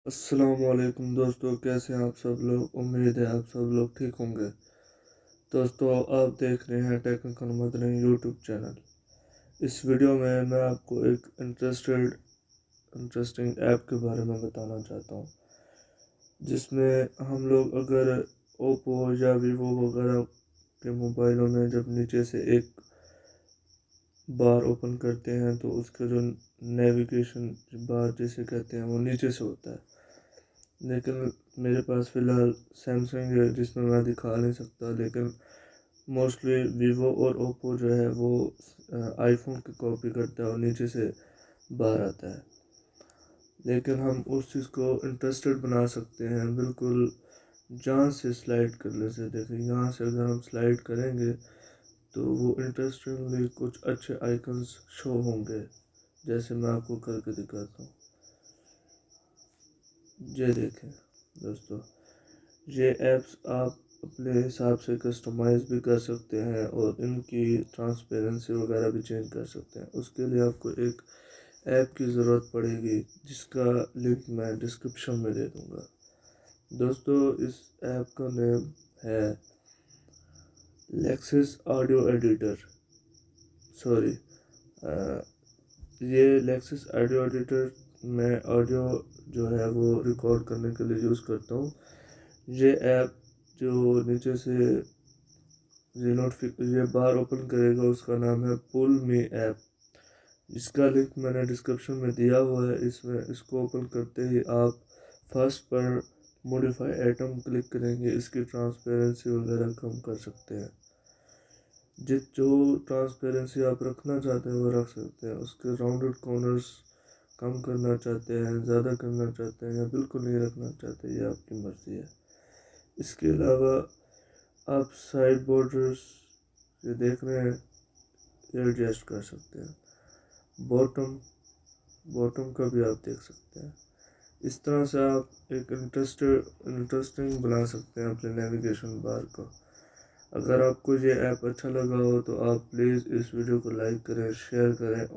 अस्सलामुअलैकुम दोस्तों, कैसे हैं आप सब लोग। उम्मीद है आप सब लोग ठीक होंगे। दोस्तों, आप देख रहे हैं टेक्निकल मदनी यूट्यूब चैनल। इस वीडियो में मैं आपको एक इंटरेस्टिंग ऐप के बारे में बताना चाहता हूं, जिसमें हम लोग अगर ओप्पो या वीवो वगैरह के मोबाइलों में जब नीचे से एक बार ओपन करते हैं तो उसका जो नेविगेशन बार जिसे कहते हैं वो नीचे से होता है। लेकिन मेरे पास फ़िलहाल सैमसंग है जिसमें मैं दिखा नहीं सकता, लेकिन मोस्टली वीवो और ओप्पो जो है वो आईफोन की कॉपी करता है और नीचे से बाहर आता है। लेकिन हम उस चीज़ को इंटरेस्टेड बना सकते हैं बिल्कुल जान से स्लाइड करने से। देखिए, यहाँ से अगर हम स्लाइड करेंगे तो वो इंटरेस्टिंगली कुछ अच्छे आइकन्स शो होंगे, जैसे मैं आपको करके दिखाता हूँ। ये देखें दोस्तों, ये ऐप्स आप अपने हिसाब से कस्टमाइज़ भी कर सकते हैं और इनकी ट्रांसपेरेंसी वगैरह भी चेंज कर सकते हैं। उसके लिए आपको एक ऐप की ज़रूरत पड़ेगी, जिसका लिंक मैं डिस्क्रिप्शन में दे दूँगा। दोस्तों, इस ऐप का नेम है लेक्सिस ऑडियो एडिटर। सॉरी, ये लेक्सिस ऑडियो एडिटर मैं ऑडियो जो है वो रिकॉर्ड करने के लिए यूज़ करता हूँ। ये ऐप जो नीचे से ये बार ओपन करेगा उसका नाम है पुल मी ऐप। इसका लिंक मैंने डिस्क्रिप्शन में दिया हुआ है। इसको ओपन करते ही आप फर्स्ट पर मॉडिफाई आइटम क्लिक करेंगे। इसकी ट्रांसपेरेंसी वगैरह कम कर सकते हैं। जो ट्रांसपेरेंसी आप रखना चाहते हैं वो रख सकते हैं। उसके राउंडेड कॉर्नर्स कम करना चाहते हैं, ज़्यादा करना चाहते हैं या बिल्कुल नहीं रखना चाहते, ये आपकी मर्ज़ी है। इसके अलावा आप साइड बॉर्डर्स ये देख रहे हैं, ये एडजस्ट कर सकते हैं। बॉटम का भी आप देख सकते हैं। इस तरह से आप एक इंटरेस्टिंग बना सकते हैं अपने नेविगेशन बार को। अगर आपको ये ऐप अच्छा लगा हो तो आप प्लीज़ इस वीडियो को लाइक करें, शेयर करें।